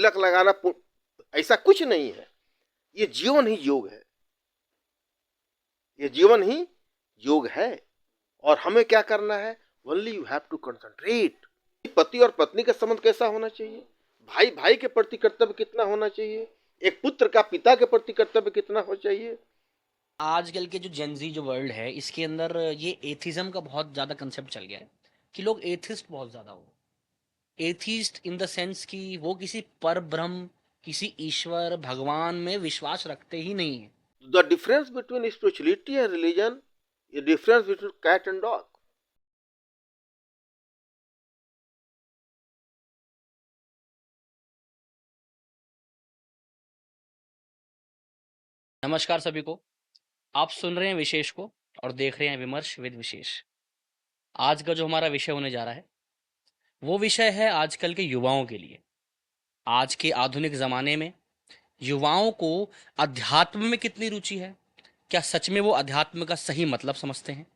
तिलक लगाना ऐसा कुछ नहीं है। ये जीवन ही योग है, ये जीवन ही योग है। और हमें क्या करना है? Only you have to concentrate. पति और पत्नी का संबंध कैसा होना चाहिए, भाई भाई के प्रति कर्तव्य कितना होना चाहिए, एक पुत्र का पिता के प्रति कर्तव्य कितना होना चाहिए। आजकल के जो जेनजी जो वर्ल्ड है इसके अंदर ये एथिज्म का बहुत ज़्यादा कंसेप्ट चल गया है कि लोग एथिस्ट बहुत ज़्यादा हो। एथिस्ट इन द सेंस कि वो किसी पर ब्रह्म, किसी ईश्वर भगवान में विश्वास रखते ही नहीं है। The difference between spirituality and religion, ये difference between cat and dog. नमस्कार सभी को, आप सुन रहे हैं विशेष को और देख रहे हैं विमर्श विद विशेष। आज का जो हमारा विषय होने जा रहा है वो विषय है आजकल के युवाओं के लिए। आज के आधुनिक ज़माने में युवाओं को अध्यात्म में कितनी रुचि है, क्या सच में वो अध्यात्म का सही मतलब समझते हैं,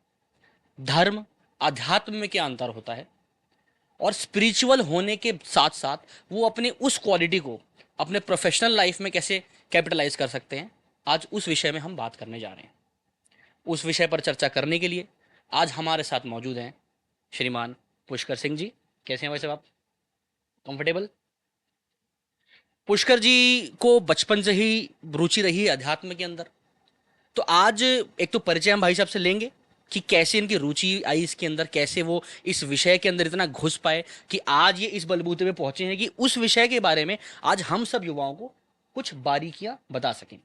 धर्म अध्यात्म में क्या अंतर होता है, और स्पिरिचुअल होने के साथ साथ वो अपने उस क्वालिटी को अपने प्रोफेशनल लाइफ में कैसे कैपिटलाइज कर सकते हैं। आज उस विषय में हम बात करने जा रहे हैं। उस विषय पर चर्चा करने के लिए आज हमारे साथ मौजूद हैं श्रीमान पुष्कर सिंह जी। कैसे हैं वैसे आप? कंफर्टेबल? पुष्कर जी को बचपन से ही रुचि रही है अध्यात्म के अंदर, तो आज एक तो परिचय हम भाई साहब से लेंगे कि कैसे इनकी रुचि आई इसके अंदर, कैसे वो इस विषय के अंदर इतना घुस पाए कि आज ये इस बलबूते पे पहुंचे हैं कि उस विषय के बारे में आज हम सब युवाओं को कुछ बारीकियां बता सकें।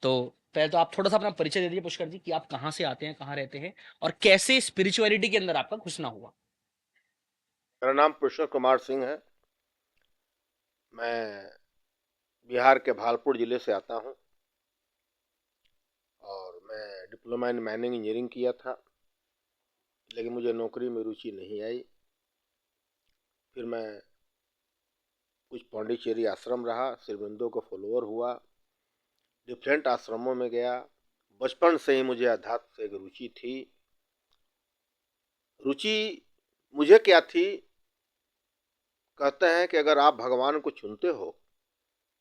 तो पहले तो आप थोड़ा सा अपना परिचय दे दीजिए पुष्कर जी, कि आप कहाँ से आते हैं, कहाँ रहते हैं, और कैसे स्पिरिचुअलिटी के अंदर आपका घुसना हुआ। मेरा नाम पुष्कर कुमार सिंह है। मैं बिहार के भागलपुर जिले से आता हूँ और मैं डिप्लोमा इन माइनिंग इंजीनियरिंग किया था, लेकिन मुझे नौकरी में रुचि नहीं आई। फिर मैं कुछ पांडिचेरी आश्रम रहा, श्रीबिंदु का फॉलोअर हुआ, डिफरेंट आश्रमों में गया। बचपन से ही मुझे अध्यात्म से एक रुचि थी। रुचि मुझे क्या थी? कहते हैं कि अगर आप भगवान को चुनते हो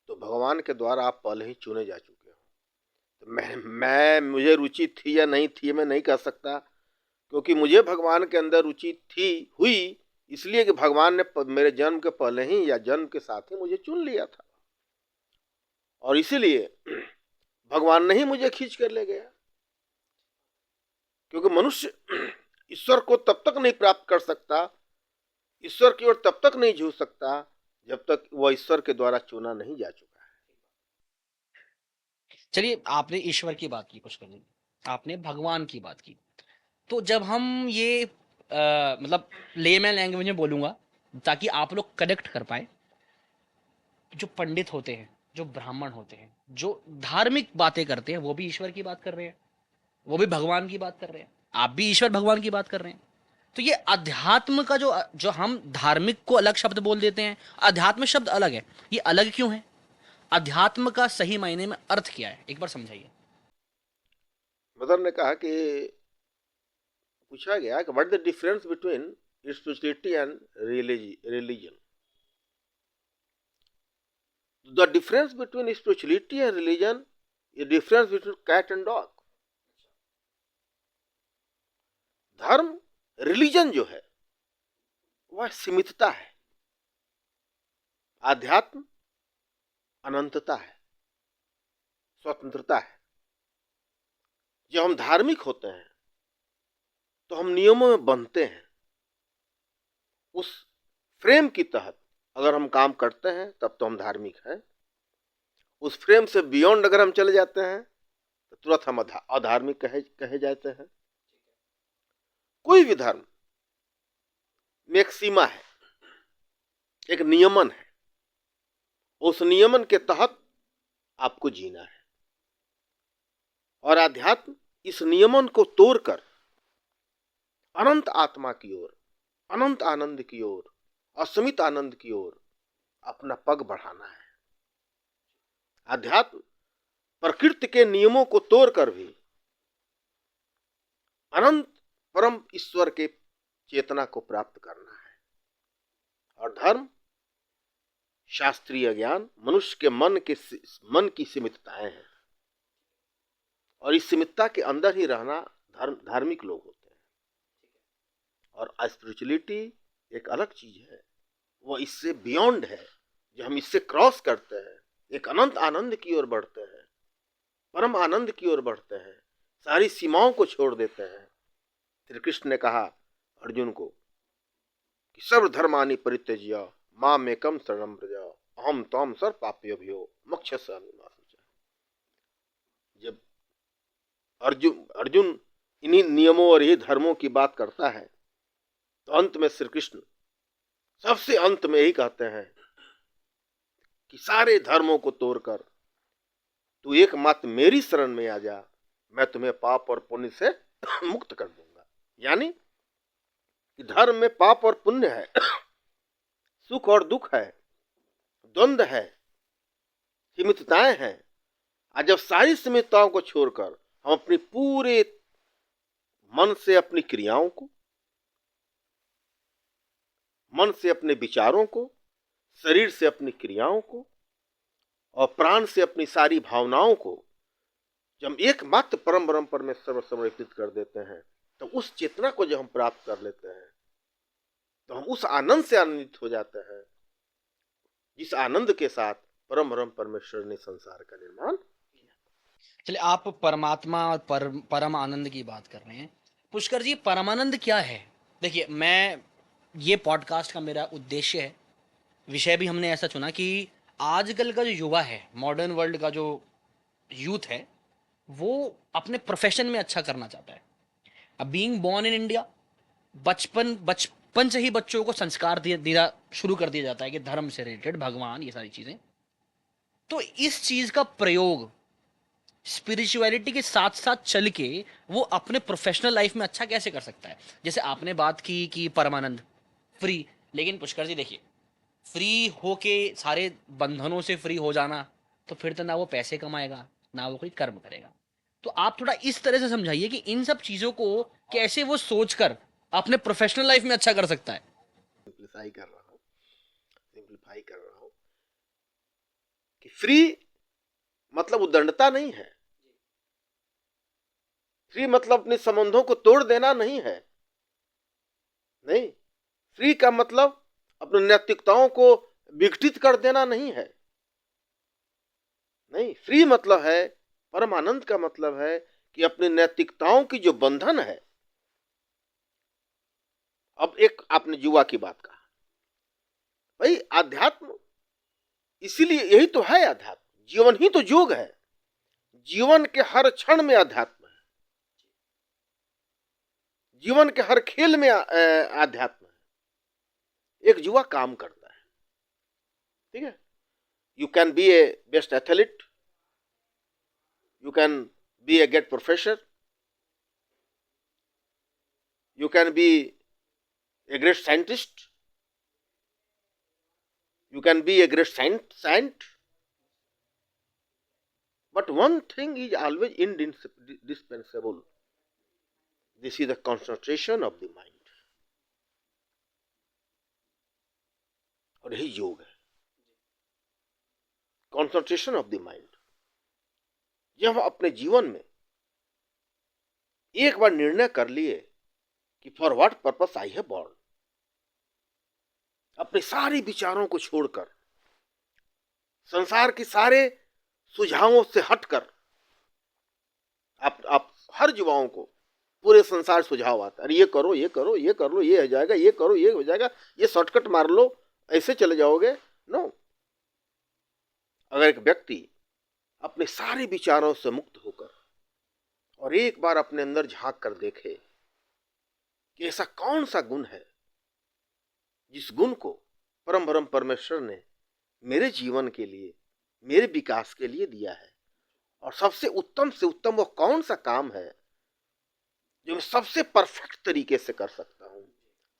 तो भगवान के द्वारा आप पहले ही चुने जा चुके हो। तो मैं मुझे रुचि थी या नहीं थी मैं नहीं कह सकता, क्योंकि मुझे भगवान के अंदर रुचि थी हुई इसलिए कि भगवान ने मेरे जन्म के पहले ही या जन्म के साथ ही मुझे चुन लिया था, और इसीलिए भगवान ने ही मुझे खींच कर ले गया। क्योंकि मनुष्य ईश्वर को तब तक नहीं प्राप्त कर सकता, ईश्वर की ओर तब तक नहीं झुक सकता जब तक वह ईश्वर के द्वारा चुना नहीं जा चुका है। चलिए, आपने ईश्वर की बात की पुष्कर जी, आपने भगवान की बात की, तो जब हम ये मतलब लेमैन लैंग्वेज में बोलूंगा ताकि आप लोग कनेक्ट कर पाए, जो पंडित होते हैं, जो ब्राह्मण होते हैं, जो धार्मिक बातें करते हैं, वो भी ईश्वर की बात कर रहे हैं, वो भी भगवान की बात कर रहे हैं, आप भी ईश्वर भगवान की बात कर रहे हैं। तो ये अध्यात्म का जो जो हम धार्मिक को अलग शब्द बोल देते हैं, अध्यात्म शब्द अलग है, ये अलग क्यों है? अध्यात्म का सही मायने में अर्थ क्या है, एक बार समझाइए। मदर ने कहा कि पूछा गया कि what the difference between spirituality and religion. The difference between spirituality and religion, ये difference between cat and dog. धर्म, रिलीजन जो है वह सीमितता है, आध्यात्म अनंतता है, स्वतंत्रता है। जब हम धार्मिक होते हैं तो हम नियमों में बंधते हैं, उस फ्रेम की तहत अगर हम काम करते हैं तब तो हम धार्मिक हैं। उस फ्रेम से बियॉन्ड अगर हम चले जाते हैं तो तुरंत हम अधार्मिक कहे जाते हैं। कोई भी धर्म में एक सीमा है, एक नियमन है, उस नियमन के तहत आपको जीना है। और आध्यात्म इस नियमन को तोड़कर अनंत आत्मा की ओर, अनंत आनंद की ओर, असीमित आनंद की ओर अपना पग बढ़ाना है। अध्यात्म प्रकृति के नियमों को तोड़कर भी अनंत परम ईश्वर के चेतना को प्राप्त करना है। और धर्म शास्त्रीय ज्ञान मनुष्य के मन की सीमितताएं हैं, और इस सीमितता के अंदर ही रहना धार्मिक लोग होते हैं। और स्पिरिचुअलिटी एक अलग चीज है, वो इससे बियॉन्ड है। जो हम इससे क्रॉस करते हैं, एक अनंत आनंद की ओर बढ़ते हैं, परम आनंद की ओर बढ़ते हैं, सारी सीमाओं को छोड़ देते हैं। श्री कृष्ण ने कहा अर्जुन को कि सर्व धर्मानि परित्यज्य मामेकं शरणं व्रज अहम त्वां सर्व पापेभ्यो मोक्षयिष्यामि मा शुचः। जब अर्जुन इन्हीं नियमों और ही धर्मों की बात करता है, तो अंत में श्री कृष्ण सबसे अंत में यही कहते हैं कि सारे धर्मों को तोड़कर तू एकमात्र मेरी शरण में आ जा, मैं तुम्हें पाप और पुण्य से मुक्त कर दूंगा। यानी कि धर्म में पाप और पुण्य है, सुख और दुख है, द्वंद्व है, सीमितताएं हैं। आज जब सारी सीमितताओं को छोड़कर हम अपनी पूरे मन से अपनी क्रियाओं को, मन से अपने विचारों को, शरीर से अपनी क्रियाओं को और प्राण से अपनी सारी भावनाओं को जब हम एकमात्र परम ब्रह्म परमेश्वर में समर्पित कर देते हैं, तो उस चेतना को जब हम प्राप्त कर लेते हैं, तो हम उस आनंद से आनंदित हो जाते हैं जिस आनंद के साथ परम ब्रह्म परमेश्वर ने संसार का निर्माण किया। चलिए, आप परमात्मा और परम आनंद की बात कर रहे हैं। पुष्कर जी, परमानंद क्या है? देखिए, मैं ये पॉडकास्ट का मेरा उद्देश्य है, विषय भी हमने ऐसा चुना कि आजकल का जो युवा है, मॉडर्न वर्ल्ड का जो यूथ है, वो अपने प्रोफेशन में अच्छा करना चाहता है। अब बीइंग बोर्न इन इंडिया, बचपन से ही बच्चों को संस्कार दिया शुरू कर दिया जाता है कि धर्म से रिलेटेड, भगवान, ये सारी चीजें। तो इस चीज का प्रयोग स्पिरिचुअलिटी के साथ साथ चल के वो अपने प्रोफेशनल लाइफ में अच्छा कैसे कर सकता है? जैसे आपने बात की कि परमानंद फ्री, लेकिन पुष्कर जी देखिए, फ्री होके सारे बंधनों से फ्री हो जाना, तो फिर तो ना वो पैसे कमाएगा, ना वो कोई कर्म करेगा। तो आप थोड़ा इस तरह से समझाइए कि इन सब चीजों को कैसे वो सोचकर अपने प्रोफेशनल लाइफ में अच्छा कर सकता है। सिंप्लीफाई कर रहा हूं कि फ्री मतलब उद्दंडता नहीं है, फ्री मतलब अपने संबंधों को तोड़ देना नहीं है। नहीं, फ्री का मतलब अपनी नैतिकताओं को विघटित कर देना नहीं है। नहीं, फ्री मतलब है, परमानंद का मतलब है कि अपनी नैतिकताओं की जो बंधन है। अब एक आपने युवा की बात कहा, भाई आध्यात्म, इसीलिए यही तो है अध्यात्म, जीवन ही तो योग है। जीवन के हर क्षण में अध्यात्म है, जीवन के हर खेल में अध्यात्म है। एक युवा काम करता है, ठीक है, you can be A best athlete, you can be a great professor, you can be a great scientist, you can be a great saint, but one thing is always indispensable. This is the concentration of the mind. और यही योग है, concentration of the mind. जब हम अपने जीवन में एक बार निर्णय कर लिए कि फॉर व्हाट पर्पस आई है बॉर्न, अपने सारे विचारों को छोड़कर, संसार के सारे सुझावों से हटकर, आप हर युवाओं को पूरे संसार सुझाव आता है, ये करो, ये करो, ये कर लो, ये हो जाएगा, ये करो, ये हो जाएगा, ये शॉर्टकट मार लो, ऐसे चले जाओगे। नो, अगर एक व्यक्ति अपने सारे विचारों से मुक्त होकर और एक बार अपने अंदर झांक कर देखे कि ऐसा कौन सा गुण है जिस गुण को परम ब्रह्म परमेश्वर ने मेरे जीवन के लिए, मेरे विकास के लिए दिया है, और सबसे उत्तम से उत्तम वो कौन सा काम है जो मैं सबसे परफेक्ट तरीके से कर सकता हूं,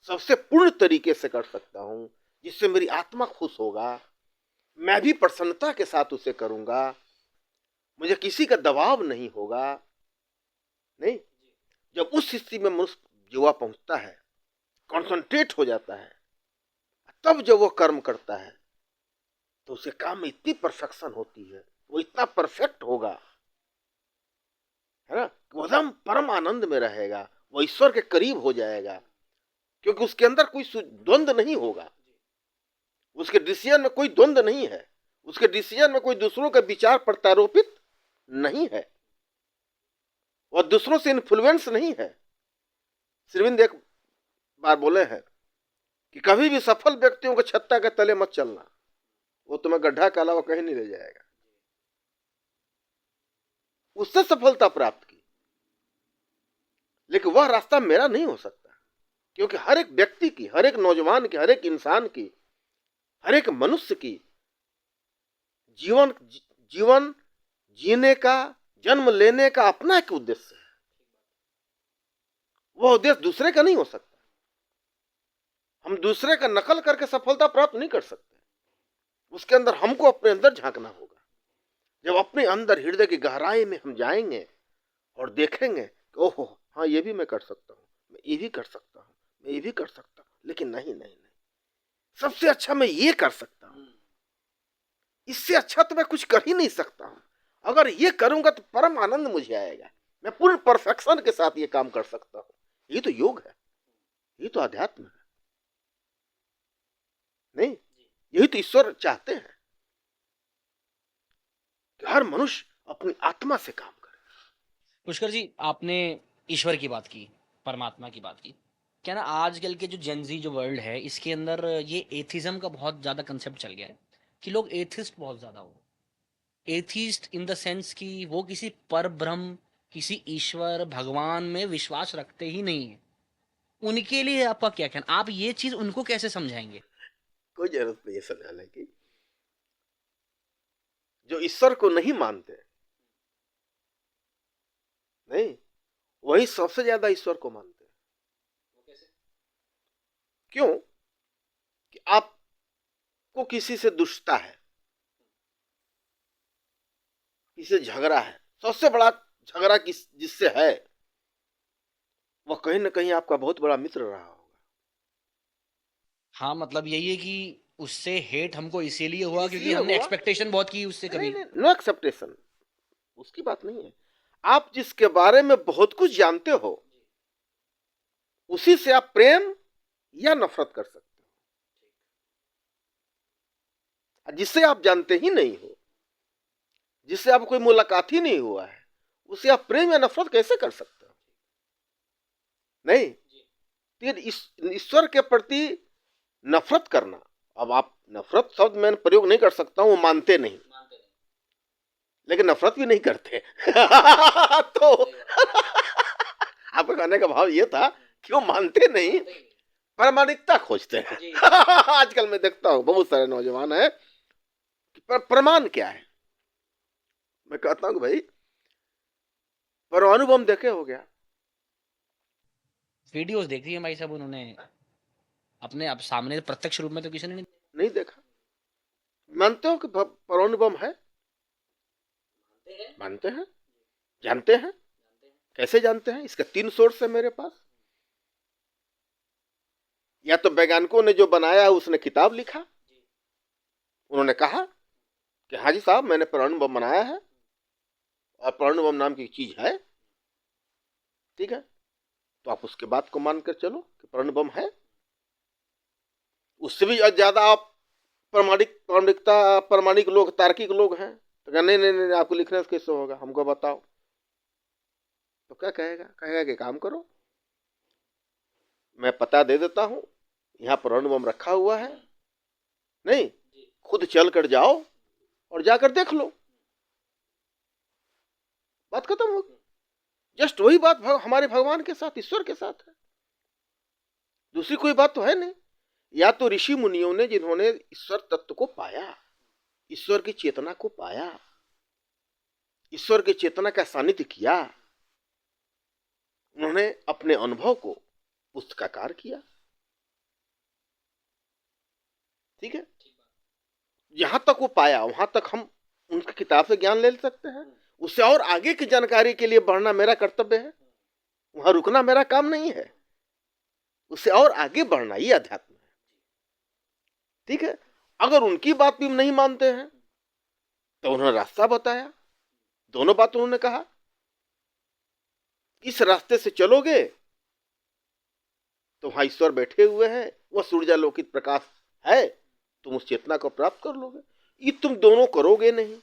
सबसे पूर्ण तरीके से कर सकता हूं, जिससे मेरी आत्मा खुश होगा, मैं भी प्रसन्नता के साथ उसे करूंगा, मुझे किसी का दबाव नहीं होगा। नहीं, जब उस स्थिति में मनुष्य युवा पहुंचता है, कॉन्सेंट्रेट हो जाता है, तब जब वो कर्म करता है, तो उसके काम में इतनी परफेक्शन होती है, वो इतना परफेक्ट होगा, है ना, वो एकदम परम आनंद में रहेगा, वो ईश्वर के करीब हो जाएगा, क्योंकि उसके अंदर कोई द्वंद्व नहीं होगा, उसके डिसीजन में कोई द्वंद्व नहीं है, उसके डिसीजन में कोई दूसरों का विचार प्रत्यारोपित नहीं है, और दूसरों से इन्फ्लुएंस नहीं है। श्रीविंद एक बार बोले हैं कि कभी भी सफल व्यक्तियों को छत्ता के तले मत चलना, वो तुम्हें गड्ढा के अलावा कहीं नहीं ले जाएगा। उससे सफलता प्राप्त की, लेकिन वह रास्ता मेरा नहीं हो सकता, क्योंकि हर एक व्यक्ति की, हर एक नौजवान की, हर एक इंसान की, हर एक मनुष्य की जीवन जीने का, जन्म लेने का अपना एक उद्देश्य है। वह उद्देश्य दूसरे का नहीं हो सकता। हम दूसरे का नकल करके सफलता प्राप्त नहीं कर सकते। उसके अंदर हमको अपने अंदर झांकना होगा। जब अपने अंदर हृदय की गहराई में हम जाएंगे और देखेंगे कि ओहो हाँ, ये भी मैं कर सकता हूं, मैं ये भी कर सकता हूं, मैं ये भी कर सकता हूं, लेकिन नहीं नहीं नहीं, सबसे अच्छा मैं ये कर सकता हूं, इससे अच्छा तो मैं कुछ कर ही नहीं सकता हूं। अगर ये करूंगा तो परम आनंद मुझे आएगा, मैं पूर्ण परफेक्शन के साथ ये काम कर सकता हूं। ये तो योग है, ये तो अध्यात्म है, नहीं? यही तो ईश्वर चाहते हैं कि हर मनुष्य अपनी आत्मा से काम करे। पुष्कर जी, आपने ईश्वर की बात की, परमात्मा की बात की। क्या ना आजकल के जो जेनजी जो वर्ल्ड है, इसके अंदर ये एथिज्म का बहुत ज़्यादा कंसेप्ट चल गया है कि लोग एथिस्ट बहुत ज़्यादा हो। एथिस्ट इन द सेंस कि वो किसी पर ब्रह्म, किसी ईश्वर भगवान में विश्वास रखते ही नहीं है। उनके लिए आपका क्या कहना, आप ये चीज उनको कैसे समझाएंगे? कोई जरूरत नहीं है समझाने की। जो ईश्वर को नहीं मानते, नहीं, वही सबसे ज्यादा ईश्वर को मानते हैं। क्यों? कि आपको किसी से दुष्टता है, किसी से झगड़ा है, सबसे बड़ा झगड़ा जिससे है वह कहीं ना कहीं आपका बहुत बड़ा मित्र रहा होगा। हाँ, मतलब यही है कि उससे हेट हमको इसीलिए हुआ क्योंकि इसलिए हमने हुआ, एक्सपेक्टेशन बहुत की उससे नहीं कभी। नहीं, नो एक्सेप्टेशन, उसकी बात नहीं है। आप जिसके बारे में बहुत कुछ जानते हो, उसी से आप प्रेम या नफरत कर सकते हो। जिससे आप जानते ही नहीं हो, जिससे आप कोई मुलाकात ही नहीं हुआ है, उसे आप प्रेम या नफरत कैसे कर सकते हो? नहीं, तो ईश्वर के प्रति नफरत करना, अब आप नफरत शब्द मैं प्रयोग नहीं कर सकता हूं, मानते नहीं, लेकिन नफरत भी नहीं करते। तो आपका कहने का भाव ये था कि वो मानते नहीं, प्रामाणिकता खोजते हैं। आजकल मैं देखता हूं बहुत सारे नौजवान हैं कि प्रमाण क्या है। मैं कहता हूं कि भाई परमाणु बम देखे हो गया, वीडियोस देखी है भाई साहब उन्होंने, अपने आप सामने प्रत्यक्ष रूप में तो किसी ने नहीं देखा। मानते हो कि परमाणु बम है? मानते हैं, जानते हैं। कैसे जानते हैं? इसका 3 सोर्स है मेरे पास। या तो वैज्ञानिकों ने जो बनाया है उसने किताब लिखा, उन्होंने कहा कि हाँ जी साहब मैंने परमाणु बम बनाया है और परमाणु बम नाम की चीज है, ठीक है, तो आप उसके बात को मानकर चलो कि परमाणु बम है। उससे भी ज्यादा आप प्रामाणिक लोग, तार्किक लोग हैं, तो नहीं नहीं नहीं, आपको लिखने से कैसे होगा, हमको बताओ। तो क्या कहेगा? कहेगा कि काम करो, मैं पता दे देता हूं, यहाँ परमाणु बम रखा हुआ है, नहीं, खुद चल कर जाओ और जाकर देख लो, बात खत्म हो गई। जस्ट वही बात हमारे भगवान के साथ, ईश्वर के साथ है, दूसरी कोई बात तो है नहीं। या तो ऋषि मुनियों ने जिन्होंने ईश्वर तत्व को पाया, ईश्वर की चेतना को पाया, ईश्वर की चेतना का सानिध्य किया, उन्होंने अपने अनुभव को पुस्तकाकार किया, ठीक है, जहां तक वो पाया वहां तक हम उनकी किताब से ज्ञान ले सकते हैं। उससे और आगे की जानकारी के लिए बढ़ना मेरा कर्तव्य है, वहां रुकना मेरा काम नहीं है, उससे और आगे बढ़ना ये अध्यात्म है, ठीक है। अगर उनकी बात भी हम नहीं मानते हैं तो उन्होंने रास्ता बताया, दोनों बात उन्होंने कहा, इस रास्ते से चलोगे तो वहां ईश्वर बैठे हुए हैं, वह सूर्यालोकित प्रकाश है, तुम उस चेतना को प्राप्त कर लोगे। ये तुम दोनों करोगे नहीं,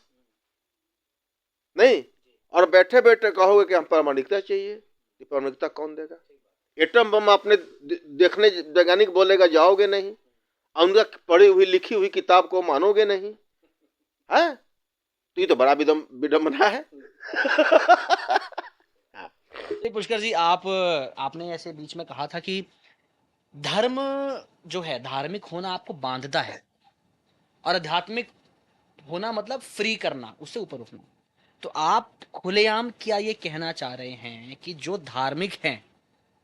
नहीं, और बैठे बैठे कहोगे कि हम प्रामाणिकता चाहिए, ये प्रामाणिकता कौन देगा? एटम बम आपने देखने वैज्ञानिक बोलेगा जाओगे नहीं, उनका पढ़ी हुई लिखी हुई किताब को मानोगे नहीं, है? तो ये तो बड़ा विडम्बना है। पुष्कर जी, आपने ऐसे बीच में कहा था कि धर्म जो है, धार्मिक होना आपको बांधता है, और आध्यात्मिक होना मतलब फ्री करना, उससे ऊपर उठना। तो आप खुलेआम क्या ये कहना चाह रहे हैं कि जो धार्मिक हैं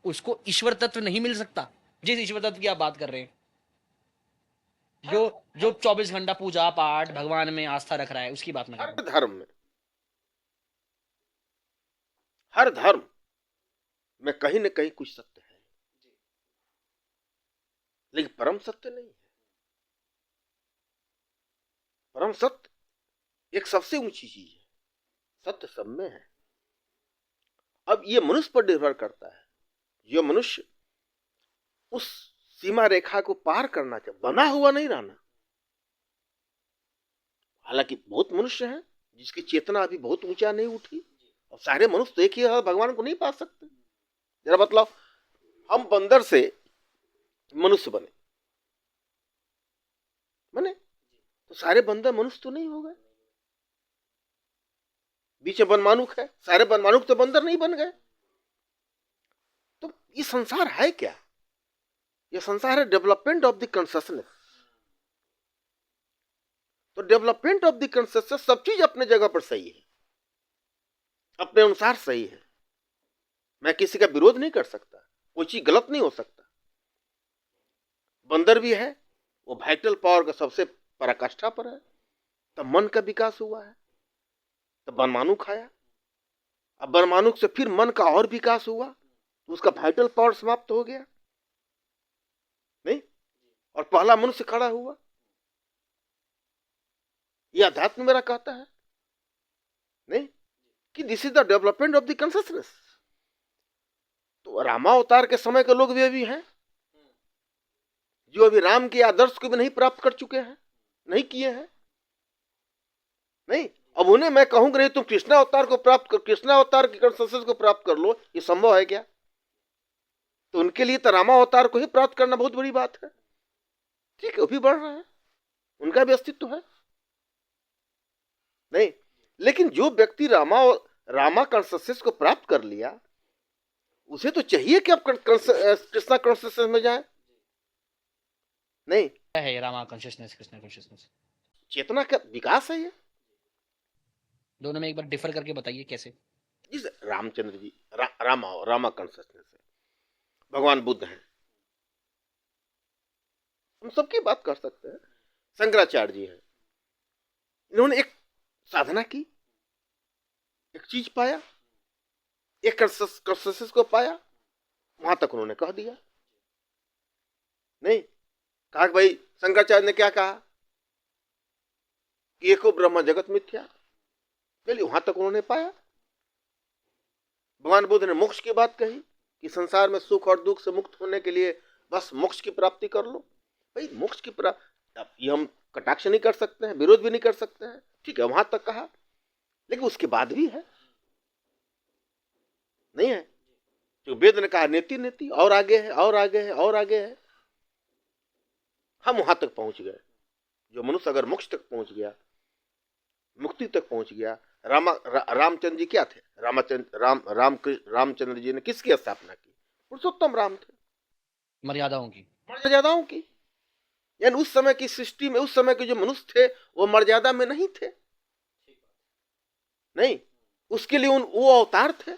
उसको ईश्वर तत्व नहीं मिल सकता? जिस ईश्वर तत्व की आप बात कर रहे हैं, जो 24 घंटा पूजा पाठ भगवान में आस्था रख रहा है, उसकी बात मैं कर रहा हूं। धर्म में, हर धर्म में कहीं न कहीं कुछ सत्य है, लेकिन परम सत्य नहीं है। परम सत्य एक सबसे ऊंची चीज है, सत्य सब में है। अब ये मनुष्य पर निर्भर करता है, जो मनुष्य उस सीमा रेखा को पार करना चाहे, बना हुआ नहीं रहना। हालांकि बहुत मनुष्य हैं जिसकी चेतना अभी बहुत ऊंचा नहीं उठी, और सारे मनुष्य तो एक ही भगवान को नहीं पा सकते। जरा बतलाओ, हम बंदर से मनुष्य बने तो सारे बंदर मनुष्य तो नहीं हो गए। बीच में बनमानुक है, सारे बनमानुक तो बंदर नहीं बन गए। तो ये संसार है क्या? ये संसार है डेवलपमेंट ऑफ द कॉन्शियसनेस। तो डेवलपमेंट ऑफ द कॉन्शियसनेस, सब चीज अपने जगह पर सही है, अपने अनुसार सही है। मैं किसी का विरोध नहीं कर सकता, कोई चीज गलत नहीं हो सकता। बंदर भी है, वो वाइटल पावर का सबसे पराकाष्ठा पर है, तब मन का विकास हुआ है, तब बनमानुक आया, अब बनमानुक से फिर मन का और विकास हुआ, तो उसका वाइटल पावर समाप्त हो गया नहीं, और पहला मनुष्य खड़ा हुआ। यह अध्यात्म मेरा कहता है नहीं कि this is the development of the consciousness. तो रामावतार के समय के लोग भी अभी हैं जो अभी राम के आदर्श को भी नहीं प्राप्त कर चुके हैं, नहीं किए हैं। नहीं, अब उन्हें मैं कहूंगा नहीं तुम कृष्णा अवतार को प्राप्त कर, कृष्णा अवतार की कॉन्शियसनेस को प्राप्त कर लो, ये संभव है क्या? तो उनके लिए तो रामावतार को ही प्राप्त करना बहुत बड़ी बात है। ठीक है, वो भी बढ़ रहा है, उनका भी अस्तित्व है नहीं, लेकिन जो व्यक्ति रामा कॉन्शियसनेस को प्राप्त कर लिया, उसे तो चाहिए कि आप कृष्णा कॉन्शियसनेस में जाए नहीं। है रामा कॉन्शियसनेस, कृष्णा कॉन्शियसनेस, चेतना का विकास है ये। दोनों में एक बार डिफर करके बताइए कैसे। जिस रामचंद्र जी रामा कॉन्शियसनेस है, भगवान बुद्ध हैं, हम सबकी बात कर सकते हैं, शंकराचार्य जी हैं, इन्होंने एक साधना की, एक चीज पाया, एक कॉन्शियसनेस को पाया, वहां तक उन्होंने कह दिया नहीं। कहा कि भाई शंकराचार्य ने क्या कहा कि एको ब्रह्म जगत मिथ्या, चलिए वहां तक उन्होंने पाया। भगवान बुद्ध ने मोक्ष की बात कही कि संसार में सुख और दुख से मुक्त होने के लिए बस मोक्ष की प्राप्ति कर लो। भाई मोक्ष की प्राप्ति, ये हम कटाक्ष नहीं कर सकते हैं, विरोध भी नहीं कर सकते हैं, ठीक है, वहां तक कहा, लेकिन उसके बाद भी है नहीं है? जो वेद ने कहा नेति नेति, और आगे है, और आगे है, और आगे है, हम वहां तक पहुंच गए। जो मनुष्य अगर मोक्ष तक पहुंच गया, मुक्ति तक पहुंच गया, रामचंद्र जी क्या थे? रामचंद्र जी ने किसकी स्थापना की? पुरुषोत्तम राम थे, मर्यादाओं की। यानी उस समय की सृष्टि में, उस समय के जो मनुष्य थे वो मर्यादा में नहीं थे नहीं, उसके लिए वो अवतार थे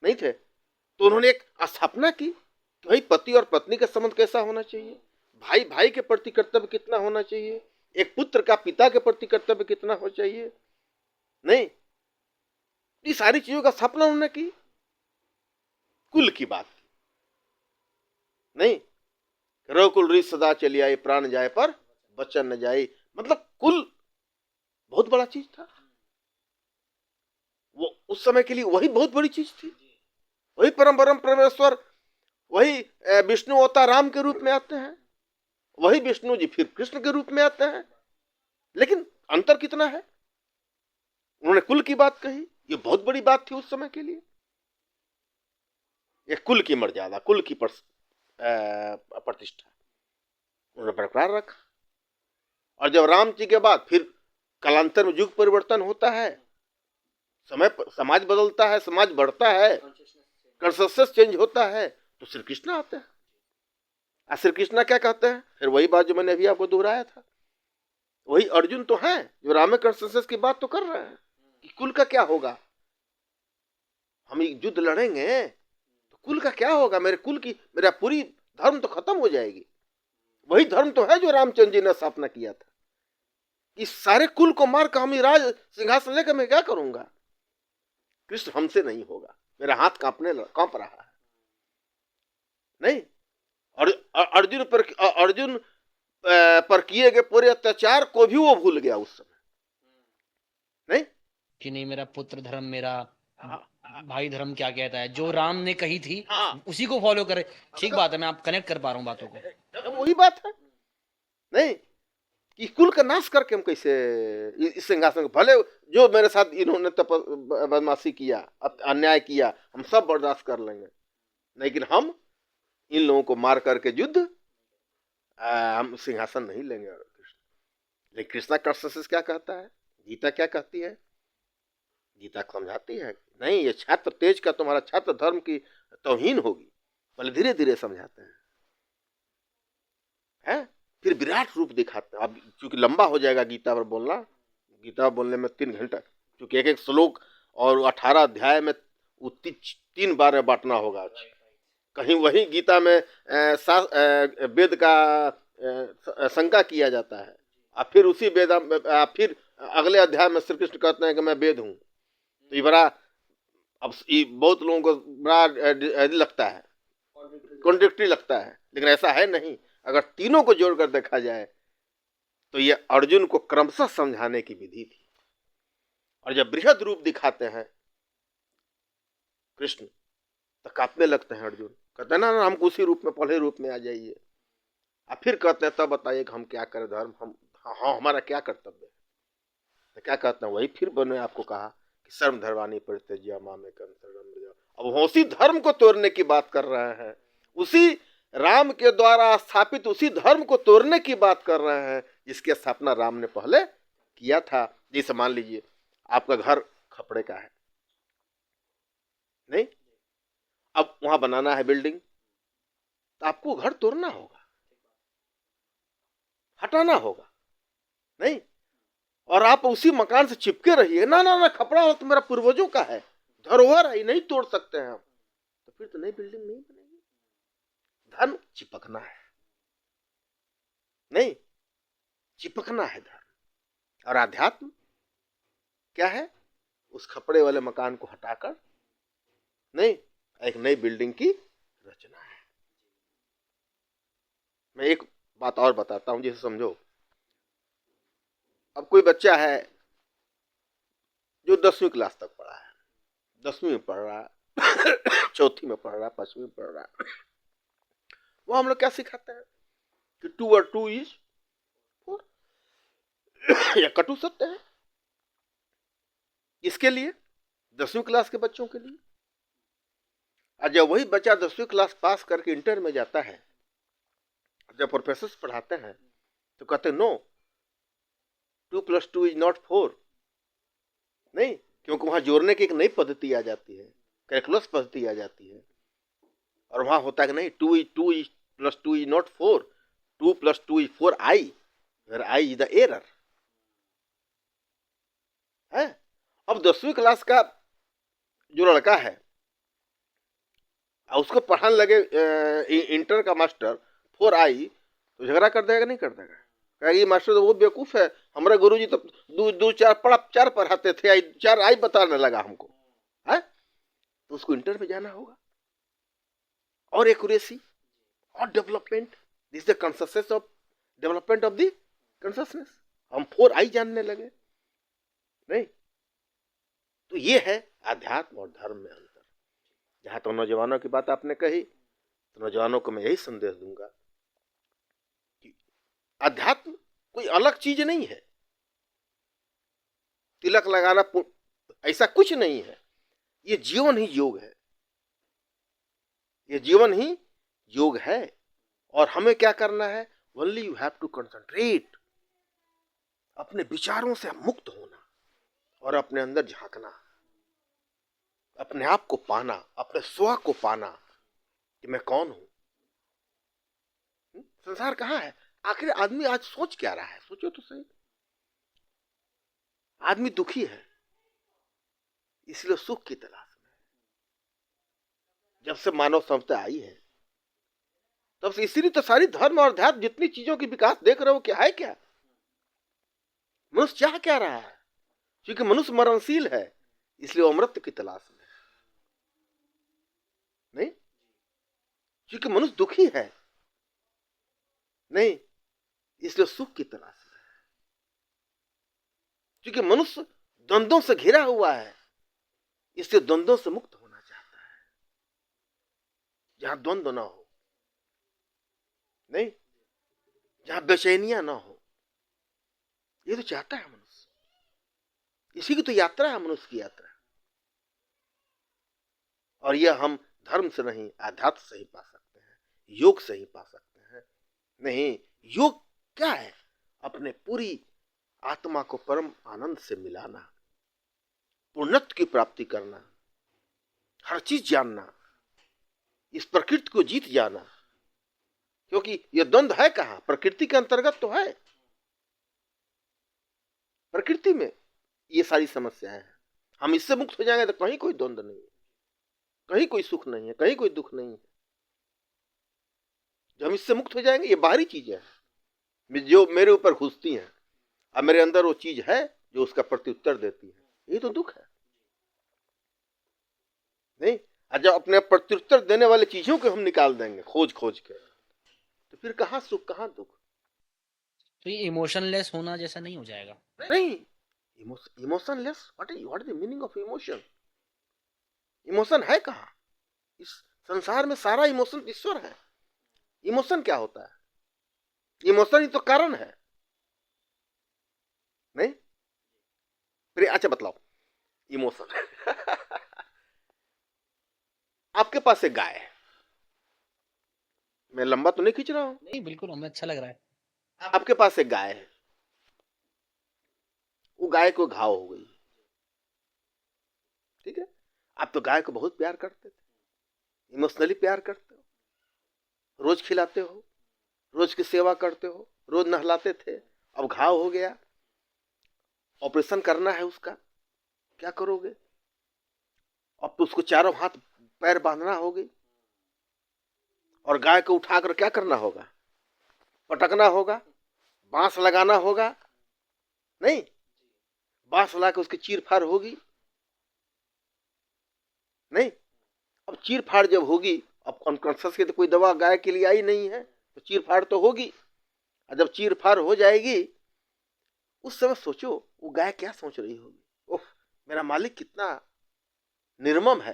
नहीं थे। तो उन्होंने एक स्थापना की कि भाई पति और पत्नी का संबंध कैसा होना चाहिए, भाई भाई के प्रति कर्तव्य कितना होना चाहिए, एक पुत्र का पिता के प्रति कर्तव्य कितना हो चाहिए नहीं, ये सारी चीजों का स्थापना उन्होंने की, कुल की बात नहीं। रघुकुल रीत सदा चली आई, प्राण जाए पर बचन न जाई, मतलब कुल बहुत बड़ा चीज था वो, उस समय के लिए वही बहुत बड़ी चीज थी। वही परम परम परमेश्वर, वही विष्णु अवतार राम के रूप में आते हैं, वही विष्णु जी फिर कृष्ण के रूप में आते हैं, लेकिन अंतर कितना है। उन्होंने कुल की बात कही, ये बहुत बड़ी बात थी उस समय के लिए। ये कुल की मर्यादा, कुल की प्रतिष्ठा उन्होंने बरकरार रखा। और जब राम जी के बाद फिर कालांतर में युग परिवर्तन होता है, समाज बदलता है, समाज बढ़ता है, कॉन्शसनेस चेंज होता है, तो श्री कृष्ण आते हैं। श्री कृष्ण क्या कहते हैं, फिर वही बात जो मैंने अभी आपको दोहराया था, वही अर्जुन तो है जो राम कॉन्शसनेस की बात तो कर रहे हैं कि कुल का क्या होगा। हम युद्ध लड़ेंगे तो कुल का क्या होगा, मेरे कुल की, मेरा पूरी धर्म तो खत्म हो जाएगी। वही धर्म तो है जो रामचंद्र जी ने स्थापना किया था कि सारे कुल को मार कर हम राज सिंहासन लेकर मैं क्या करूंगा। कृष्ण हमसे नहीं होगा, मेरा हाथ कांप रहा है। नहीं, और अर्जुन पर किए गए पूरे अत्याचार को भी वो भूल गया उस समय। नहीं कि नहीं, मेरा पुत्र धर्म, मेरा भाई धर्म क्या कहता है, जो राम ने कही थी उसी को फॉलो करे। ठीक बात है, मैं आप कनेक्ट कर पा रहा हूँ बातों को। वही बात है नहीं कि कुल का नाश करके हम कैसे इस सिंहासन, भले जो मेरे साथ इन्होंने बदमाशी किया, अन्याय किया, हम सब बर्दाश्त कर लेंगे, लेकिन हम इन लोगों को मार करके युद्ध हम सिंहासन नहीं लेंगे। लेकिन कृष्णा कॉन्शसनेस क्या कहता है, गीता क्या कहती है, गीता समझाती है नहीं, ये छात्र तेज का तुम्हारा छात्र धर्म की तौहीन होगी, पहले धीरे धीरे समझाते हैं, फिर विराट रूप दिखाते हैं। अब क्योंकि लंबा हो जाएगा गीता पर बोलना, गीता बोलने में 3 घंटा, क्योंकि एक एक श्लोक और 18 अध्याय में 3 बार में बांटना होगा। कहीं वही गीता में वेद का शंका किया जाता है, और फिर उसी वेद फिर अगले अध्याय में श्री कृष्ण कहते हैं कि मैं वेद हूं। तो ये बड़ा, अब बहुत लोगों को बड़ा लगता है, कॉन्ट्रडिक्टरी लगता है, लेकिन ऐसा है नहीं। अगर तीनों को जोड़कर देखा जाए तो ये अर्जुन को क्रमशः समझाने की विधि थी। और जब बृहद रूप दिखाते हैं कृष्ण तो कांपने लगते हैं अर्जुन, कहते हैं ना हमको उसी रूप में, पहले रूप में आ जाइए। और फिर कहते हैं तब बताइए कि हम क्या करें, धर्म हम हमारा क्या कर्तव्य है। तो क्या कहते हैं, वही फिर मैंने आपको कहा कि सर्व धर्मानी परित्यज्य मामेकं शरणं व्रज। अब उसी धर्म को तोड़ने की बात कर रहे हैं, उसी राम के द्वारा स्थापित उसी धर्म को तोड़ने की बात कर रहे हैं जिसकी स्थापना राम ने पहले किया था। जैसे मान लीजिए आपका घर खपड़े का है, नहीं, अब वहां बनाना है बिल्डिंग, तो आपको घर तोड़ना होगा, हटाना होगा, नहीं, और आप उसी मकान से चिपके रहिए, ना ना ना खपड़ा हो तो मेरा पूर्वजों का है, धरोहर है, नहीं तोड़ सकते हैं हम, तो फिर तो नई बिल्डिंग नहीं बनेगी। धर्म चिपकना है, नहीं, चिपकना है धर्म। और आध्यात्म क्या है, उस खपड़े वाले मकान को हटाकर नहीं एक नई बिल्डिंग की रचना है। मैं एक बात और बताता हूं जिसे समझो। अब कोई बच्चा है जो 10वीं क्लास तक पढ़ा है, 10वीं में पढ़ रहा है, 4थी में पढ़ रहा है, 5वीं में पढ़ रहा है, वो हम लोग क्या सिखाते हैं कि 2 और 2 इज 4 या कटु सत्य है। इसके लिए 10वीं क्लास के बच्चों के लिए। और जब वही बच्चा 10वीं क्लास पास करके इंटर में जाता है, जब प्रोफेसर पढ़ाते हैं तो कहते हैं नो, 2 + 2 इज नॉट 4, नहीं, क्योंकि वहां जोड़ने की एक नई पद्धति आ जाती है, कैलकुलस पद्धति आ जाती है, और वहां होता है कि नहीं 2 + 2 is not 4, 2 + 2 is 4i, where i is the error है। अब 10वीं क्लास का जो लड़का है उसको पढ़ाने लगे इंटर का मास्टर 4i, तो झगड़ा कर देगा नहीं कर देगा, कहेगा ये मास्टर तो वो बेवकूफ है, हमारे गुरुजी तो 2 4 पढ़ाते थे, 4i बताने लगा हमको है। तो उसको इंटर में जाना होगा, और एक्यूरेसी और development, this the consciousness of development of the consciousness, हम 4 I जानने लगे। नहीं, तो ये है आध्यात्म और धर्म में अंतर। जहां तो नौजवानों की बात आपने कही, तो नौजवानों को मैं यही संदेश दूंगा कि अध्यात्म कोई अलग चीज नहीं है, तिलक लगाना ऐसा कुछ नहीं है। ये जीवन ही योग है, ये जीवन ही योग है। और हमें क्या करना है? Only you have to concentrate, अपने विचारों से मुक्त होना और अपने अंदर झांकना, अपने आप को पाना, अपने स्व को पाना कि मैं कौन हूं। संसार कहां है? आखिर आदमी आज सोच क्या रहा है? सोचो तो सही। आदमी दुखी है, इसलिए सुख की तलाश में है। जब से मानव सभ्यता आई है तब से, इसीलिए तो सारी धर्म और अध्यात्म जितनी चीजों की विकास देख रहे हो, क्या है? क्या मनुष्य चाह क्या रहा है? क्योंकि मनुष्य मरणशील है, इसलिए वो अमृत की तलाश में है। नहीं, क्योंकि मनुष्य दुखी है, नहीं, इसलिए सुख की तलाश में है। क्योंकि मनुष्य द्वंद्वों से घिरा हुआ है, इसलिए द्वंद्वों से मुक्त होना चाहता है, जहां द्वंद्व ना हो, नहीं, जहां बेचैनियां ना हो। ये तो चाहता है मनुष्य, इसी की तो यात्रा है मनुष्य की यात्रा। और यह हम धर्म से नहीं, आध्यात्म से ही पा सकते हैं, योग से ही पा सकते हैं। नहीं, योग क्या है? अपने पूरी आत्मा को परम आनंद से मिलाना, पूर्णत्व की प्राप्ति करना, हर चीज जानना, इस प्रकृति को जीत जाना। क्योंकि यह द्वंद्व है कहां? प्रकृति के अंतर्गत तो है। प्रकृति में ये सारी समस्याएं हैं। हम इससे मुक्त हो जाएंगे तो कहीं कोई द्वंद्व नहीं है, कहीं कोई सुख नहीं है, कहीं कोई दुख नहीं है। जब हम इससे मुक्त हो जाएंगे, ये बाहरी चीजें हैं जो मेरे ऊपर घुसती हैं, अब मेरे अंदर वो चीज है जो उसका प्रत्युत्तर देती है, ये तो दुख है। नहीं, जब अपने प्रत्युत्तर देने वाली चीजों को हम निकाल देंगे खोज खोज के, तो फिर कहां सुख कहां दुख? तो ये इमोशनलेस होना जैसा नहीं हो जाएगा? नहीं, emotionless, what is the meaning of emotion? Emotion है कहां? इस संसार में सारा इमोशन ईश्वर है। इमोशन क्या होता है? इमोशन ही तो कारण है। नहीं, फिर अच्छा बतलाओ इमोशन। आपके पास एक गाय है, मैं लंबा तो नहीं खींच रहा हूं? नहीं, बिल्कुल, हमें अच्छा लग रहा है। आपके पास एक गाय है, वो गाय को घाव हो गई, ठीक है? आप तो गाय को बहुत प्यार करते थे, इमोशनली प्यार करते हो, रोज खिलाते हो, रोज की सेवा करते हो, रोज नहलाते थे। अब घाव हो गया, ऑपरेशन करना है उसका, क्या करोगे? अब तो उसको चारों हाथ पैर बांधना होगी, और गाय को उठाकर क्या करना होगा? पटकना होगा, बांस लगाना होगा। नहीं, बांस ला के उसकी चीर फाड़ होगी। नहीं, अब चीर फाड़ जब होगी, अब अनकॉन्शियस की तो कोई दवा गाय के लिए आई नहीं है, तो चीर फाड़ तो होगी। और जब चीर फाड़ हो जाएगी, उस समय सोचो वो गाय क्या सोच रही होगी? ओह, मेरा मालिक कितना निर्मम है।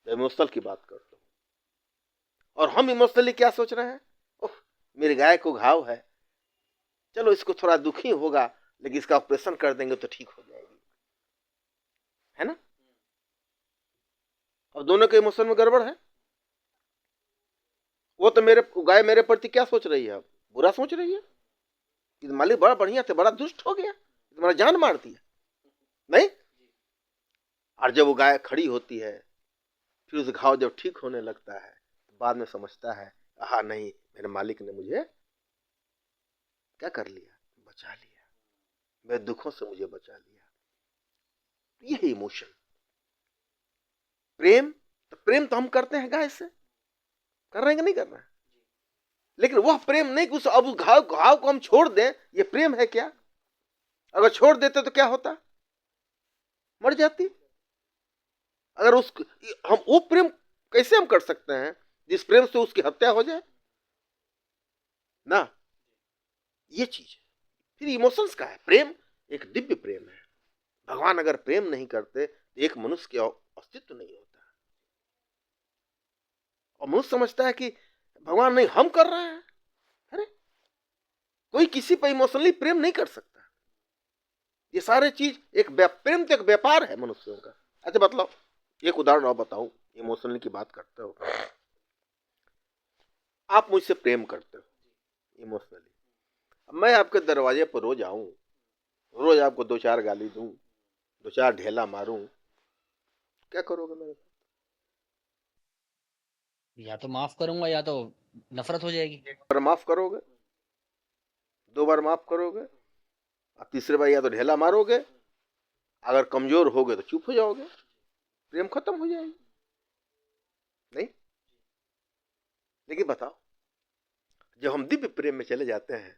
इमोशनल की बात करता हूं, और हम इमोशनली क्या सोच रहे हैं? ओह, मेरी गाय को घाव है, चलो इसको थोड़ा दुखी होगा, लेकिन इसका ऑपरेशन कर देंगे तो ठीक हो जाएगी, है ना? अब दोनों के इमोशन में गड़बड़ है। वो तो गाय मेरे प्रति क्या सोच रही है? बुरा सोच रही है कि मालिक बड़ा बढ़िया थे, बड़ा दुष्ट हो गया, तुम्हारा जान मार दिया। नहीं, और जब वो गाय खड़ी होती है, फिर उस घाव जब ठीक होने लगता है, तो बाद में समझता है, हाँ नहीं, मेरे मालिक ने मुझे क्या कर लिया? बचा लिया, मेरे दुखों से मुझे बचा लिया। यही इमोशन। प्रेम, तो प्रेम तो हम करते हैं गाय से, कर रहे हैं कि नहीं कर रहे हैं? लेकिन वह प्रेम नहीं कि अब उस घाव को हम छोड़ दें। ये प्रेम है क्या? अगर छोड़ देते तो क्या होता? मर जाती। अगर हम वो प्रेम कैसे हम कर सकते हैं जिस प्रेम से उसकी हत्या हो जाए ना? ये चीज है। फिर इमोशंस का है, प्रेम एक दिव्य प्रेम है। भगवान अगर प्रेम नहीं करते तो एक मनुष्य के अस्तित्व नहीं होता। और मनुष्य समझता है कि भगवान नहीं, हम कर रहे हैं। अरे कोई किसी पर इमोशनली प्रेम नहीं कर सकता। ये सारे चीज एक प्रेम तो एक व्यापार है मनुष्यों का। अच्छा बतलाओ, एक उदाहरण और बताऊं, इमोशनली की बात करते हो। आप मुझसे प्रेम करते हो इमोशनली, मैं आपके दरवाजे पर रोज आऊं, रोज आपको 2-4 गाली दूं, 2-4 ढेला मारूं, क्या करोगे मेरे साथ? या तो माफ करूंगा या तो नफरत हो जाएगी। एक बार माफ करोगे, 2 बार माफ करोगे, और तीसरे बार या तो ढेला मारोगे, अगर कमजोर होगे तो चुप हो जाओगे, प्रेम खत्म हो जाएगी। नहीं? लेकिन बताओ, जब हम दिव्य प्रेम में चले जाते हैं,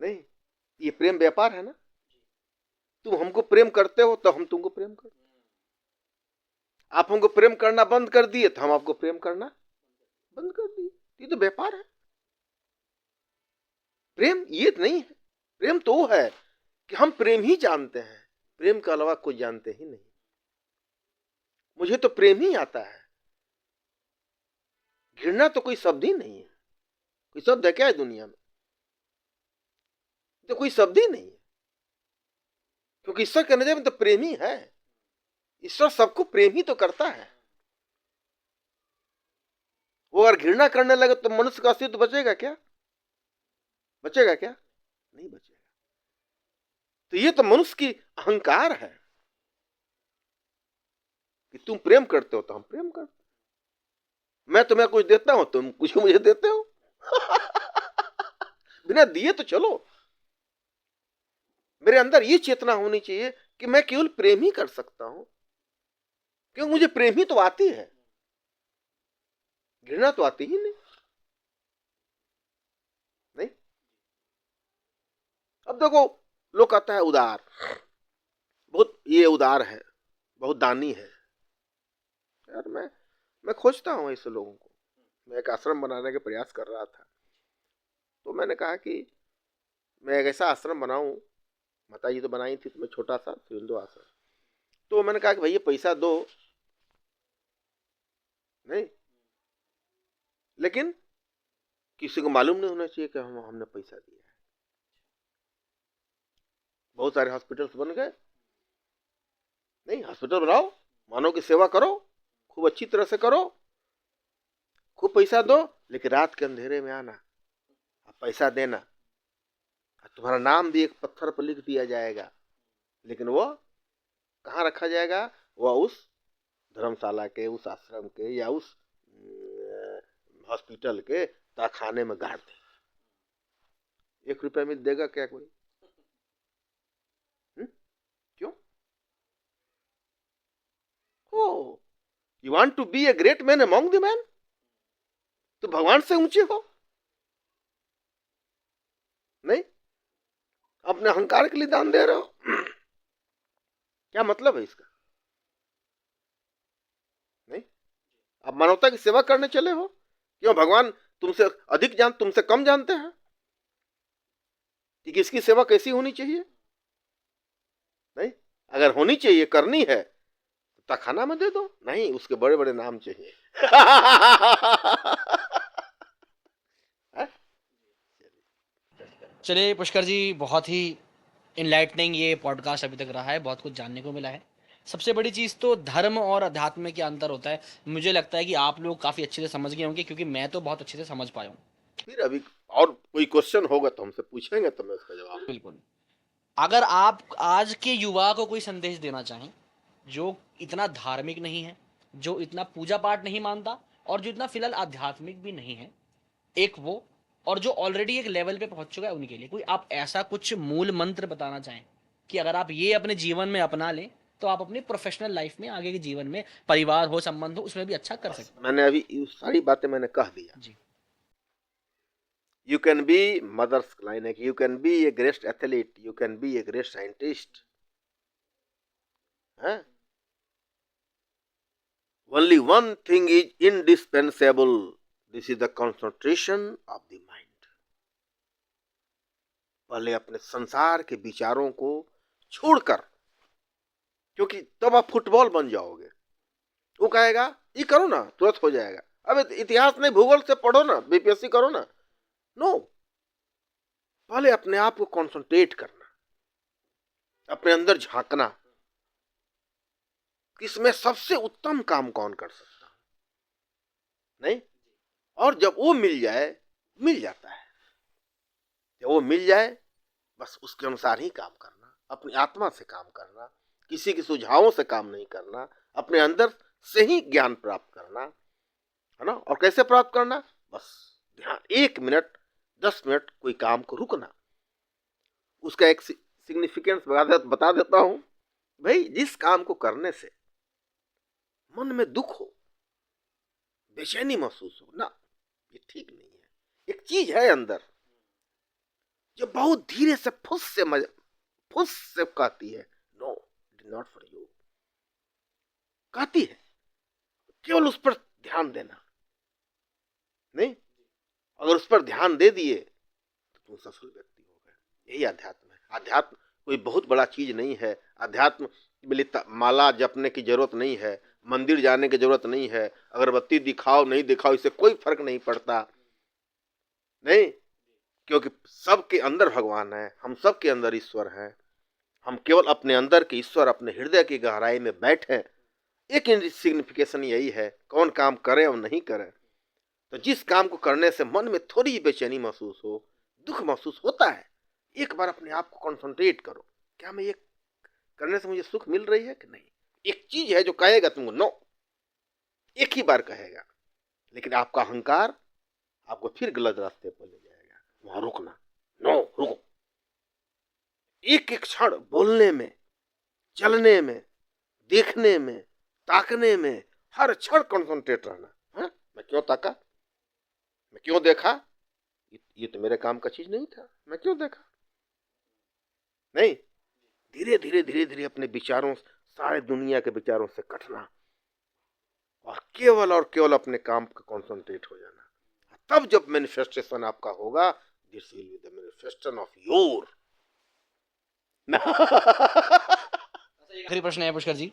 नहीं, ये प्रेम व्यापार है ना। तुम हमको प्रेम करते हो तो हम तुमको प्रेम करते, आप हमको प्रेम करना बंद कर दिए तो हम आपको प्रेम करना बंद कर दिए। ये तो व्यापार है। प्रेम ये नहीं है। प्रेम तो वो है कि हम प्रेम ही जानते हैं, प्रेम के अलावा कुछ जानते ही नहीं। मुझे तो प्रेम ही आता है, घृणा तो कोई शब्द ही नहीं है। कोई शब्द है क्या है दुनिया में? तो कोई शब्द ही नहीं है, क्योंकि ईश्वर के नजर में तो प्रेम ही है। ईश्वर सबको प्रेम ही तो करता है। वो अगर घृणा करने लगे तो मनुष्य का अस्तित्व बचेगा क्या? बचेगा क्या? नहीं बचेगा। तो ये तो मनुष्य की अहंकार है कि तुम प्रेम करते हो तो हम प्रेम करते, मैं तुम्हें कुछ देता हूं तुम कुछ मुझे देते हो। बिना दिए तो चलो। मेरे अंदर ये चेतना होनी चाहिए कि मैं केवल प्रेम ही कर सकता हूं, क्योंकि मुझे प्रेम ही तो आती है, घृणा तो आती ही नहीं। नहीं? अब देखो, लोग कहता है उदार, बहुत ये उदार है, बहुत दानी है। यार मैं खोजता हूं ऐसे लोगों को। मैं एक आश्रम बनाने के प्रयास कर रहा था, तो मैंने कहा कि मैं एक ऐसा आश्रम बनाऊं, माता जी तो बनाई थी, तो मैं छोटा सा हिंदू आश्रम। तो मैंने कहा कि भैया पैसा दो, नहीं, लेकिन किसी को मालूम नहीं होना चाहिए कि हमने पैसा दिया है। बहुत सारे हॉस्पिटल्स बन गए। नहीं, हॉस्पिटल बनाओ, मानव की सेवा करो, खूब अच्छी तरह से करो, खूब पैसा दो, लेकिन रात के अंधेरे में आना, पैसा देना, तुम्हारा नाम भी एक पत्थर पर लिख दिया जाएगा, लेकिन वो कहाँ रखा जाएगा? वह उस धर्मशाला के, उस आश्रम के, या उस हॉस्पिटल के तहखाने में गाड़ दे। 1 रुपया में देगा क्या कोई? क्यों? Oh, you want to be a great man among the man, तो भगवान से ऊंचे हो। नहीं, अपने अहंकार के लिए दान दे रहे हो। क्या मतलब है इसका? नहीं, आप मानवता की सेवा करने चले हो। क्यों भगवान तुमसे अधिक तुमसे कम जानते हैं कि किसकी सेवा कैसी होनी चाहिए? नहीं, अगर होनी चाहिए, करनी है, तो तखाना में दे दो। नहीं, उसके बड़े बड़े नाम चाहिए। चलिए पुष्कर जी, बहुत ही इनलाइटनिंग ये पॉडकास्ट अभी तक रहा है, बहुत कुछ जानने को मिला है। सबसे बड़ी चीज़ तो धर्म और अध्यात्म में क्या अंतर होता है, मुझे लगता है कि आप लोग काफ़ी अच्छे से समझ गए होंगे, क्योंकि मैं तो बहुत अच्छे से समझ पाया हूँ। फिर अभी और कोई क्वेश्चन होगा तो हमसे पूछेंगे, तो मैं उसका जवाब। बिल्कुल। अगर आप आज के युवा को कोई संदेश देना चाहें, जो इतना धार्मिक नहीं है, जो इतना पूजा पाठ नहीं मानता, और जो इतना फिलहाल आध्यात्मिक भी नहीं है, एक वो, और जो ऑलरेडी एक लेवल पे पहुंच चुका है, उनके लिए कोई आप ऐसा कुछ मूल मंत्र बताना चाहें कि अगर आप ये अपने जीवन में अपना लें तो आप अपनी प्रोफेशनल लाइफ में, आगे के जीवन में, परिवार हो, संबंध हो, उसमें भी अच्छा कर सकते मैंने अभी सारी बातें मैंने कह दिया। हैं। जी। You can be mother's clinic, you can be a great athlete, you can be a great scientist. Huh? Only one thing is indispensable. This is the concentration of the mind. पहले अपने संसार के विचारों को छोड़कर, क्योंकि तब आप फुटबॉल बन जाओगे। वो कहेगा ये करो ना, तुरंत हो जाएगा। अब इतिहास नहीं, भूगोल से पढ़ो ना, बीपीएससी करो ना। नो, पहले अपने आप को कंसंट्रेट करना, अपने अंदर झांकना, किसमें सबसे उत्तम काम कौन कर सकता नहीं। और जब वो मिल जाए, मिल जाता है, जब वो मिल जाए बस उसके अनुसार ही काम करना, अपनी आत्मा से काम करना, किसी के सुझावों से काम नहीं करना, अपने अंदर से ही ज्ञान प्राप्त करना, है ना। और कैसे प्राप्त करना, बस ध्यान, 1 मिनट 10 मिनट कोई काम को रुकना। उसका एक सिग्निफिकेंस बता देता हूं भाई। जिस काम को करने से मन में दुख हो, बेचैनी महसूस हो ना, ये ठीक नहीं है। एक चीज है अंदर जो बहुत धीरे से फुस से कहती है, no it is not for you, कहती है। केवल उस पर ध्यान देना, नहीं, अगर उस पर ध्यान दे दिए तो तुम सफल व्यक्ति हो गए। यही अध्यात्म है। अध्यात्म कोई बहुत बड़ा चीज नहीं है। अध्यात्म माला जपने की जरूरत नहीं है, मंदिर जाने की जरूरत नहीं है, अगरबत्ती दिखाओ नहीं दिखाओ इससे कोई फर्क नहीं पड़ता, नहीं, क्योंकि सबके अंदर भगवान है, हम सबके अंदर ईश्वर है। हम केवल अपने अंदर के ईश्वर अपने हृदय की गहराई में बैठे। एक सिग्निफिकेशन यही है, कौन काम करे और नहीं करे। तो जिस काम को करने से मन में थोड़ी बेचैनी महसूस हो, दुख महसूस होता है, एक बार अपने आप को कंसंट्रेट करो, क्या मैं ये करने से मुझे सुख मिल रही है कि नहीं। एक चीज है जो कहेगा तुमको नो, एक ही बार कहेगा, लेकिन आपका अहंकार आपको फिर गलत रास्ते पर ले जाएगा। वहां रुकना, नो रुको। एक एक क्षण बोलने में, चलने में, देखने में, ताकने में, हर क्षण कंसंट्रेट रहना। हाँ? मैं क्यों ताका, मैं क्यों देखा, ये तो मेरे काम का चीज नहीं था, मैं क्यों देखा, नहीं। धीरे धीरे धीरे धीरे अपने विचारों, सारे दुनिया के विचारों से कटना और केवल अपने काम पर कंसंट्रेट हो जाना। तब जब मैनिफेस्टेशन आपका होगा, this will be the manifestation of your. आखिरी प्रश्न है पुष्कर जी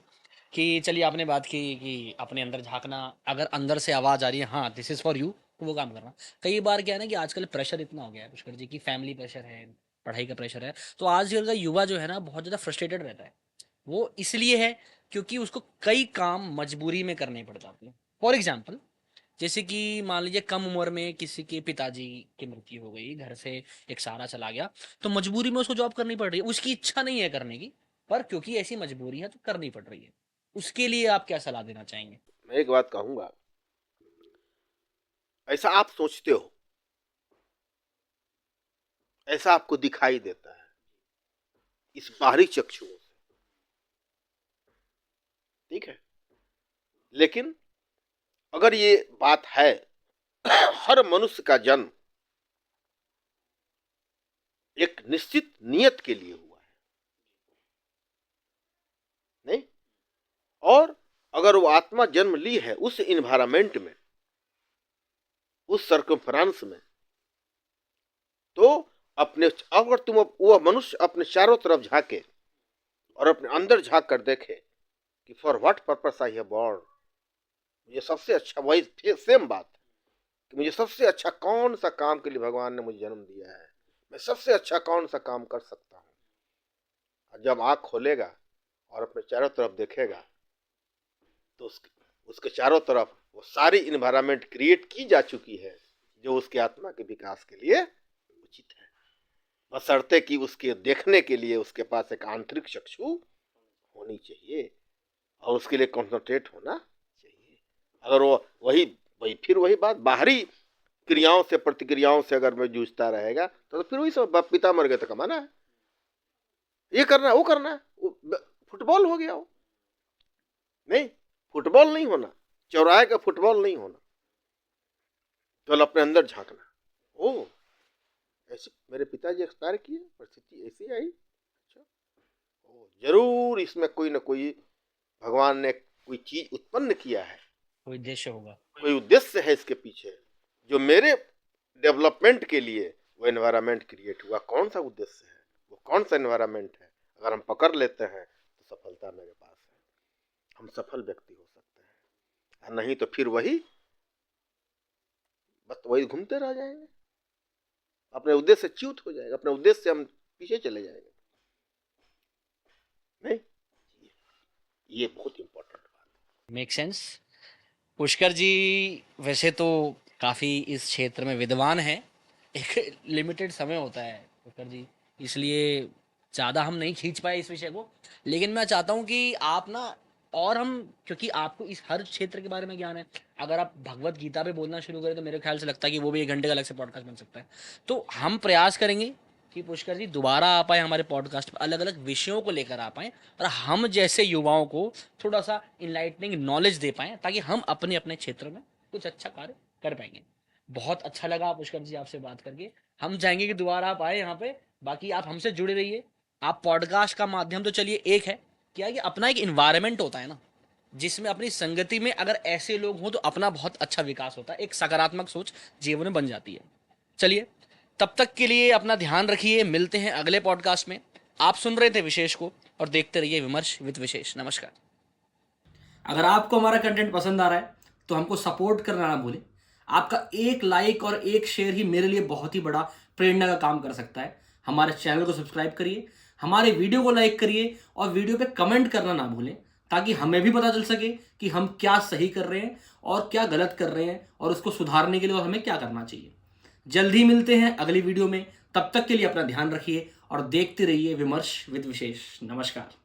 कि चलिए आपने बात की कि अपने अंदर झांकना, अगर अंदर से आवाज आ रही है हाँ दिस इज फॉर यू, तो वो काम करना। कई बार क्या है ना कि आजकल प्रेशर इतना हो गया है पुष्कर जी की, फैमिली प्रेशर है, पढ़ाई का प्रेशर है, तो आजकल का युवा जो है ना बहुत ज़्यादा फ्रस्ट्रेटेड रहता है। वो इसलिए है क्योंकि उसको कई काम मजबूरी में करने पड़ जाते हैं। फॉर एग्जाम्पल, जैसे कि मान लीजिए कम उम्र में किसी के पिताजी की मृत्यु हो गई, घर से एक सहारा चला गया, तो मजबूरी में उसको जॉब करनी पड़ रही है। उसकी इच्छा नहीं है करने की, पर क्योंकि ऐसी मजबूरी है तो करनी पड़ रही है। उसके लिए आप क्या सलाह देना चाहेंगे? मैं एक बात कहूंगा, ऐसा आप सोचते हो, ऐसा आपको दिखाई देता है इस बाहरी चक्षुओं से, ठीक है, लेकिन अगर ये बात है, हर मनुष्य का जन्म एक निश्चित नियत के लिए हुआ है, नहीं, और अगर वो आत्मा जन्म ली है उस इन्वायरमेंट में, उस सर्कमफ्रेंस में, तो अपने, अगर तुम वो मनुष्य अपने चारों तरफ झांके और अपने अंदर झांक कर देखे कि for what purpose I have born, मुझे सबसे अच्छा, वही सेम बात कि मुझे सबसे अच्छा कौन सा काम के लिए भगवान ने मुझे जन्म दिया है, मैं सबसे अच्छा कौन सा काम कर सकता हूँ। और जब आँख खोलेगा और अपने चारों तरफ देखेगा तो उसके चारों तरफ वो सारी इन्वायरमेंट क्रिएट की जा चुकी है जो उसके आत्मा के विकास के लिए उचित है, बशर्ते कि उसके देखने के लिए उसके पास एक आंतरिक चक्षु होनी चाहिए और उसके लिए कंसंट्रेट होना चाहिए। अगर वो वही बात बाहरी क्रियाओं से, प्रतिक्रियाओं से अगर मैं जूझता रहेगा तो फिर वही सब, बाप पिता मर गए तो कमाना है, ये करना है, वो करना है, फुटबॉल हो गया वो, नहीं, फुटबॉल नहीं होना, चौराहे का फुटबॉल नहीं होना, केवल अपने अंदर झांकना। ओ, ऐसे मेरे पिताजी एक्सपायर किए, परिस्थिति ऐसी आई, अच्छा, ओ, जरूर इसमें कोई ना कोई भगवान ने कोई चीज उत्पन्न किया है, कोई उद्देश्य होगा, कोई उद्देश्य है इसके पीछे जो मेरे डेवलपमेंट के लिए, वो एनवायरनमेंट क्रिएट हुआ, कौन सा उद्देश्य है, वो कौन सा एनवायरनमेंट है, अगर हम पकड़ लेते हैं तो सफलता मेरे पास है, हम सफल व्यक्ति हो सकते हैं। और नहीं तो फिर वही बस वही घूमते रह जाएंगे, अपने उद्देश्य से च्युत हो जाएगा, अपने उद्देश्य से हम पीछे चले जाएंगे। नहीं, ये बहुत इंपॉर्टेंट बात है। Make sense. पुष्कर जी वैसे तो काफ़ी इस क्षेत्र में विद्वान हैं। एक लिमिटेड समय होता है पुष्कर जी, इसलिए ज़्यादा हम नहीं खींच पाए इस विषय को। लेकिन मैं चाहता हूँ कि आप ना, और हम, क्योंकि आपको इस हर क्षेत्र के बारे में ज्ञान है, अगर आप भगवत गीता पे बोलना शुरू करें तो मेरे ख्याल से लगता है कि वो भी 1 घंटे का अलग से पॉडकास्ट बन सकता है। तो हम प्रयास करेंगे कि पुष्कर जी दोबारा आ पाए हमारे पॉडकास्ट पर, अलग अलग विषयों को लेकर आ पाएँ और हम जैसे युवाओं को थोड़ा सा इनलाइटनिंग नॉलेज दे पाएँ, ताकि हम अपने अपने क्षेत्र में कुछ अच्छा कार्य कर पाएंगे। बहुत अच्छा लगा पुष्कर जी आपसे बात करके। हम चाहेंगे कि दोबारा आप आए यहाँ पे। बाकी आप हमसे जुड़े रहिए। आप पॉडकास्ट का माध्यम तो चलिए एक है, क्या है कि अपना एक इन्वायरमेंट होता है ना, जिसमें अपनी संगति में अगर ऐसे लोग हों तो अपना बहुत अच्छा विकास होता है, एक सकारात्मक सोच जीवन में बन जाती है। चलिए, तब तक के लिए अपना ध्यान रखिए, मिलते हैं अगले पॉडकास्ट में। आप सुन रहे थे विशेष को, और देखते रहिए विमर्श विद विशेष। नमस्कार। अगर आपको हमारा कंटेंट पसंद आ रहा है तो हमको सपोर्ट करना ना भूलें। आपका एक लाइक और एक शेयर ही मेरे लिए बहुत ही बड़ा प्रेरणा का काम कर सकता है। हमारे चैनल को सब्सक्राइब करिए, हमारे वीडियो को लाइक करिए और वीडियो पे कमेंट करना ना भूलें, ताकि हमें भी पता चल सके कि हम क्या सही कर रहे हैं और क्या गलत कर रहे हैं, और उसको सुधारने के लिए और हमें क्या करना चाहिए। जल्द ही मिलते हैं अगली वीडियो में। तब तक के लिए अपना ध्यान रखिए और देखते रहिए विमर्श विद विशेष। नमस्कार।